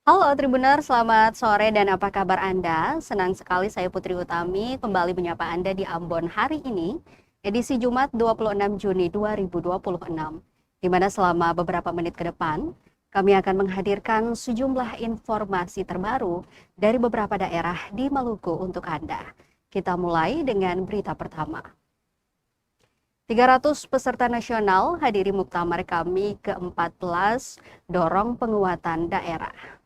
Halo Tribuner, selamat sore dan apa kabar Anda? Senang sekali saya Putri Utami kembali menyapa Anda di Ambon hari ini, edisi Jumat 26 Juni 2026, di mana selama beberapa menit ke depan, kami akan menghadirkan sejumlah informasi terbaru dari beberapa daerah di Maluku untuk Anda. Kita mulai dengan berita pertama. 300 peserta nasional hadiri muktamar kami ke-14 dorong penguatan daerah.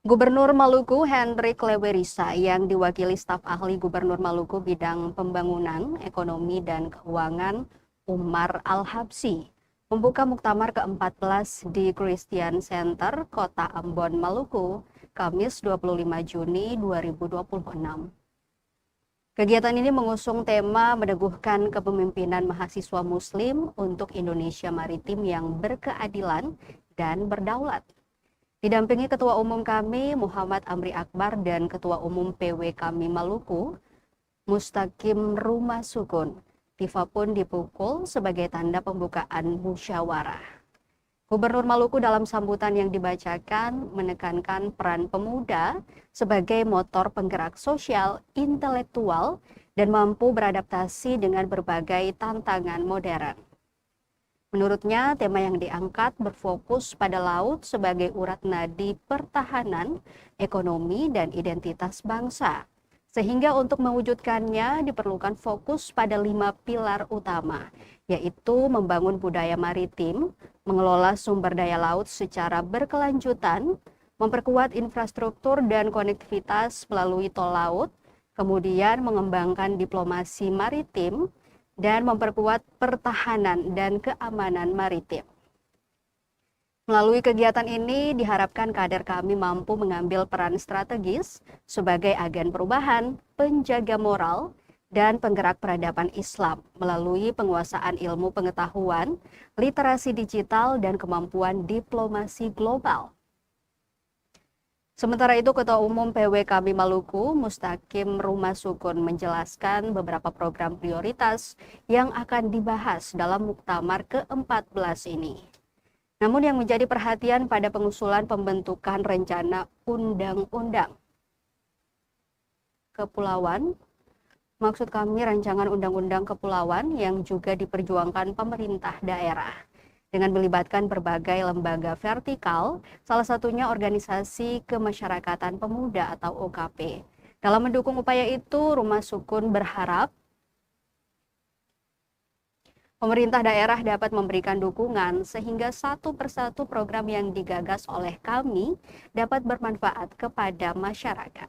Gubernur Maluku Hendrik Lewerisa yang diwakili staf ahli Gubernur Maluku bidang pembangunan, ekonomi, dan keuangan Umar Al-Habsi membuka muktamar ke-14 di Christian Center, Kota Ambon, Maluku, Kamis 25 Juni 2026. Kegiatan ini mengusung tema meneguhkan kepemimpinan mahasiswa Muslim untuk Indonesia Maritim yang berkeadilan dan berdaulat. Didampingi Ketua Umum kami Muhammad Amri Akbar dan Ketua Umum PW kami Maluku, Mustaqim Rumah Sukun. Tifa pun dipukul sebagai tanda pembukaan musyawarah. Gubernur Maluku dalam sambutan yang dibacakan menekankan peran pemuda sebagai motor penggerak sosial, intelektual, dan mampu beradaptasi dengan berbagai tantangan modern. Menurutnya, tema yang diangkat berfokus pada laut sebagai urat nadi pertahanan, ekonomi, dan identitas bangsa. Sehingga untuk mewujudkannya diperlukan fokus pada 5 pilar utama, yaitu membangun budaya maritim, mengelola sumber daya laut secara berkelanjutan, memperkuat infrastruktur dan konektivitas melalui tol laut, kemudian mengembangkan diplomasi maritim, dan memperkuat pertahanan dan keamanan maritim. Melalui kegiatan ini diharapkan kader kami mampu mengambil peran strategis sebagai agen perubahan, penjaga moral, dan penggerak peradaban Islam melalui penguasaan ilmu pengetahuan, literasi digital, dan kemampuan diplomasi global. Sementara itu, Ketua Umum PW kami Maluku, Mustaqim Rumah Sukun, menjelaskan beberapa program prioritas yang akan dibahas dalam muktamar ke-14 ini. Namun yang menjadi perhatian pada pengusulan pembentukan rencana undang-undang kepulauan, maksud kami rancangan undang-undang kepulauan yang juga diperjuangkan pemerintah daerah dengan melibatkan berbagai lembaga vertikal, salah satunya organisasi kemasyarakatan pemuda atau OKP. Dalam mendukung upaya itu, Rumah Sukun berharap pemerintah daerah dapat memberikan dukungan sehingga satu persatu program yang digagas oleh kami dapat bermanfaat kepada masyarakat.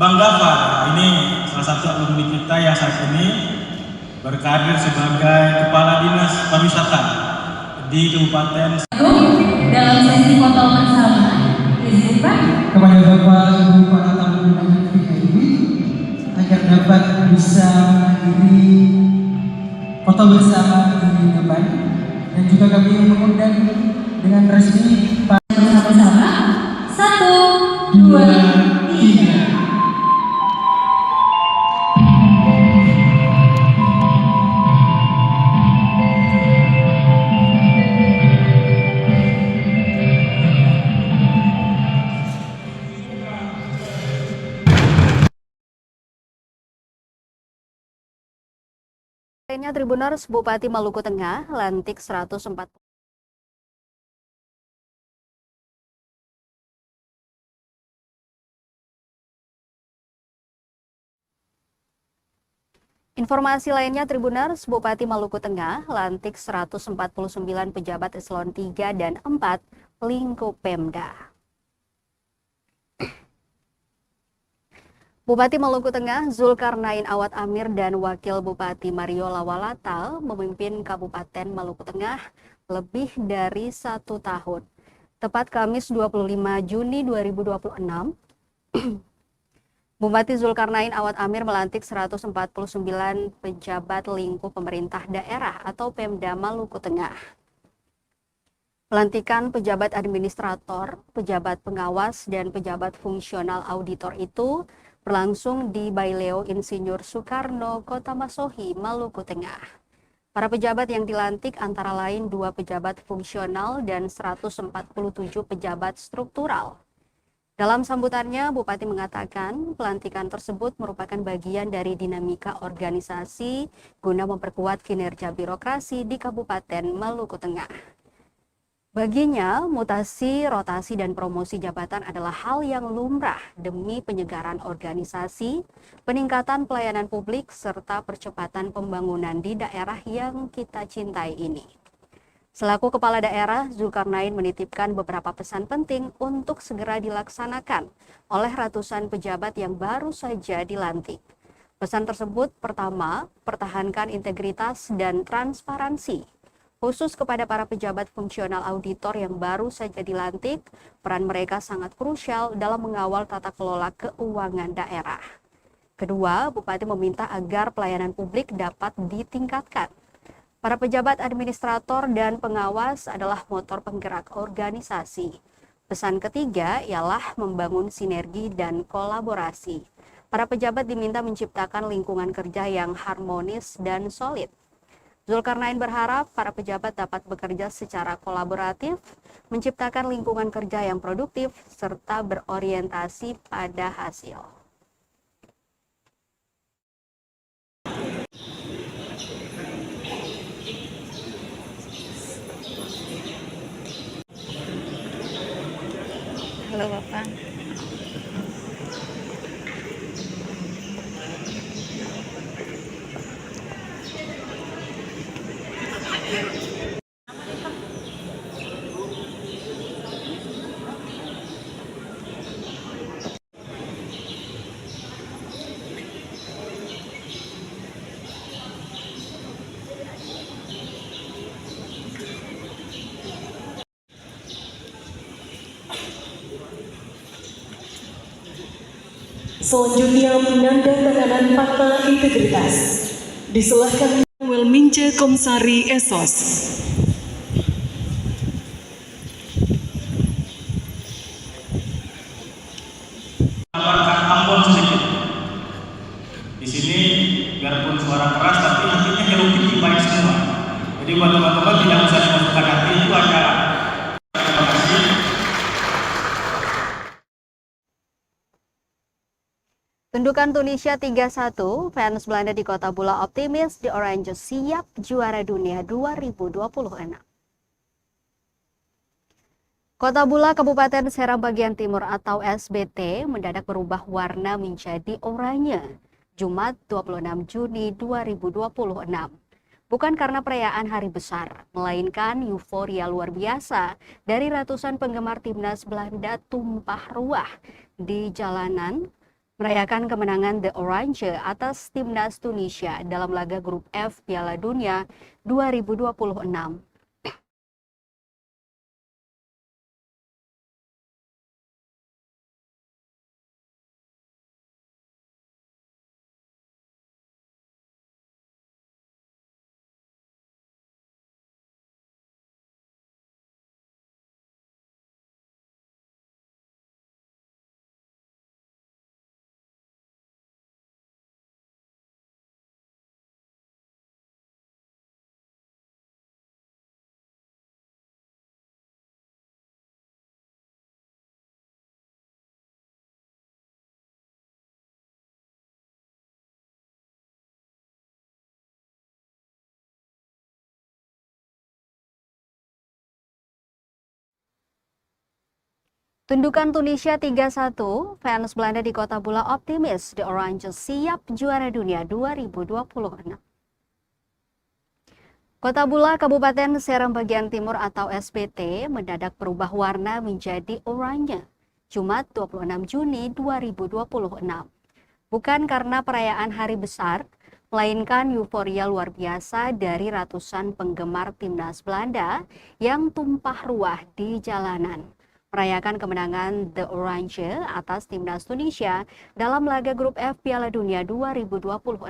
Bang Gafar, ini salah satu alumni kita yang saat ini berkarir sebagai Kepala Dinas Pariwisata di Kabupaten. Dalam sesi foto bersama, izinkan kepada Bapak Ibu para tamu undangan kita ini agar dapat bisa menghadiri foto bersama di depan, dan juga kami mengundang dengan resmi bersama-sama. 1, 2, 3. Lainnya, Tribuners, Bupati Maluku Tengah lantik 140. Informasi lainnya, Tribuners, Bupati Maluku Tengah lantik 149 pejabat eselon 3 dan 4 lingkup Pemda. Bupati Maluku Tengah Zulkarnain Awad Amir dan Wakil Bupati Mario Lawalata memimpin Kabupaten Maluku Tengah lebih dari 1 tahun. Tepat Kamis 25 Juni 2026, Bupati Zulkarnain Awad Amir melantik 149 pejabat lingkup pemerintah daerah atau Pemda Maluku Tengah. Pelantikan pejabat administrator, pejabat pengawas, dan pejabat fungsional auditor itu berlangsung di Baileo Insinyur Soekarno, Kota Masohi, Maluku Tengah. Para pejabat yang dilantik antara lain 2 pejabat fungsional dan 147 pejabat struktural. Dalam sambutannya, Bupati mengatakan pelantikan tersebut merupakan bagian dari dinamika organisasi guna memperkuat kinerja birokrasi di Kabupaten Maluku Tengah. Baginya, mutasi, rotasi, dan promosi jabatan adalah hal yang lumrah demi penyegaran organisasi, peningkatan pelayanan publik, serta percepatan pembangunan di daerah yang kita cintai ini. Selaku Kepala Daerah, Zulkarnain menitipkan beberapa pesan penting untuk segera dilaksanakan oleh ratusan pejabat yang baru saja dilantik. Pesan tersebut pertama, pertahankan integritas dan transparansi. Khusus kepada para pejabat fungsional auditor yang baru saja dilantik, peran mereka sangat krusial dalam mengawal tata kelola keuangan daerah. Kedua, Bupati meminta agar pelayanan publik dapat ditingkatkan. Para pejabat administrator dan pengawas adalah motor penggerak organisasi. Pesan ketiga ialah membangun sinergi dan kolaborasi. Para pejabat diminta menciptakan lingkungan kerja yang harmonis dan solid. Zulkarnain berharap para pejabat dapat bekerja secara kolaboratif, menciptakan lingkungan kerja yang produktif, serta berorientasi pada hasil. Halo Bapak. Selanjutnya penandatanganan fakta integritas. Diserahkan Welmince Komsari Esos. Gambarkan Ambon sedikit. Di sini biarpun suara keras tapi hatinya nyerupin baik semua. Jadi buat teman-teman tidak usah dimasukkan hati, itu ada. Terima kasih. Tundukan Tunisia 3-1, fans Belanda di Kota Bula optimis The Orange siap juara dunia 2026. Kota Bula, Kabupaten Seram Bagian Timur atau SBT mendadak berubah warna menjadi oranye Jumat 26 Juni 2026. Bukan karena perayaan hari besar, melainkan euforia luar biasa dari ratusan penggemar timnas Belanda tumpah ruah di jalanan merayakan kemenangan The Orange atas timnas Tunisia dalam laga grup F Piala Dunia 2026. Tundukan Tunisia 3-1, fans Belanda di Kota Bula optimis The Orange siap juara dunia 2026. Kota Bula, Kabupaten Seram Bagian Timur atau SBT mendadak berubah warna menjadi oranye Jumat 26 Juni 2026. Bukan karena perayaan hari besar, melainkan euforia luar biasa dari ratusan penggemar timnas Belanda yang tumpah ruah di jalanan merayakan kemenangan The Orange atas timnas Tunisia dalam laga grup F Piala Dunia 2026.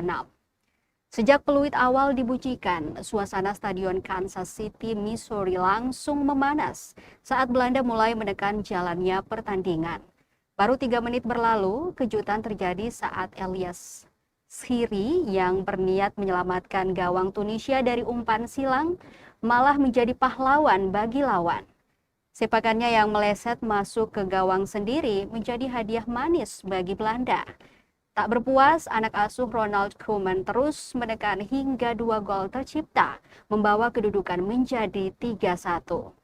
Sejak peluit awal dibunyikan, suasana Stadion Kansas City, Missouri langsung memanas saat Belanda mulai menekan jalannya pertandingan. Baru 3 menit berlalu, kejutan terjadi saat Elias Schiri yang berniat menyelamatkan gawang Tunisia dari umpan silang malah menjadi pahlawan bagi lawan. Sepakannya yang meleset masuk ke gawang sendiri menjadi hadiah manis bagi Belanda. Tak berpuas, anak asuh Ronald Koeman terus menekan hingga 2 gol tercipta, membawa kedudukan menjadi 3-1.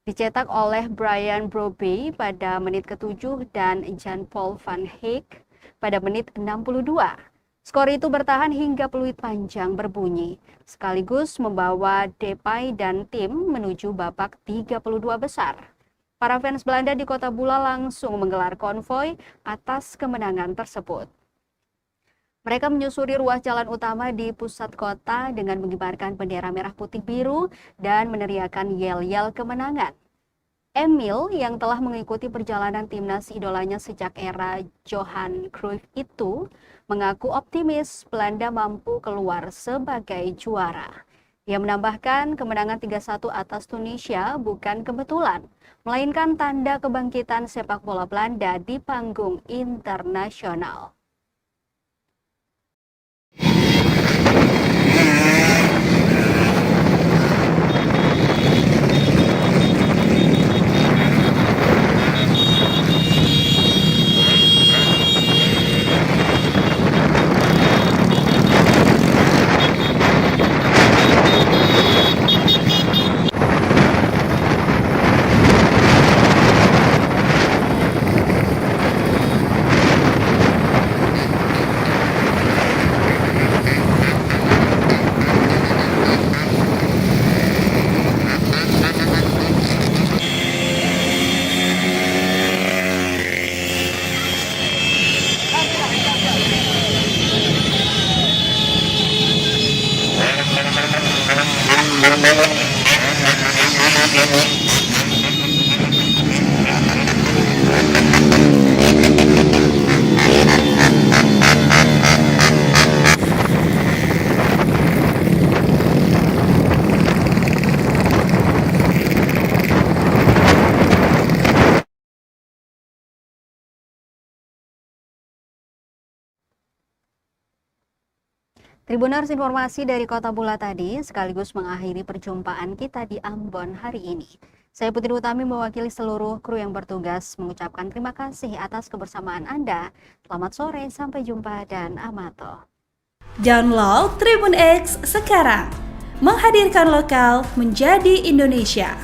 Dicetak oleh Brian Brobbey pada menit ke-7 dan Jan-Paul van Heek pada menit 62. Skor itu bertahan hingga peluit panjang berbunyi, sekaligus membawa Depay dan tim menuju babak 32 besar. Para fans Belanda di kota Bula langsung menggelar konvoi atas kemenangan tersebut. Mereka menyusuri ruas jalan utama di pusat kota dengan mengibarkan bendera merah putih biru dan meneriakan yel-yel kemenangan. Emil yang telah mengikuti perjalanan timnas idolanya sejak era Johan Cruyff itu mengaku optimis Belanda mampu keluar sebagai juara. Ia menambahkan kemenangan 3-1 atas Tunisia bukan kebetulan, melainkan tanda kebangkitan sepak bola Belanda di panggung internasional. Tribuners, informasi dari Kota Bula tadi sekaligus mengakhiri perjumpaan kita di Ambon hari ini. Saya Putri Utami mewakili seluruh kru yang bertugas mengucapkan terima kasih atas kebersamaan Anda. Selamat sore, sampai jumpa dan amato. Download Tribun X sekarang, menghadirkan lokal menjadi Indonesia.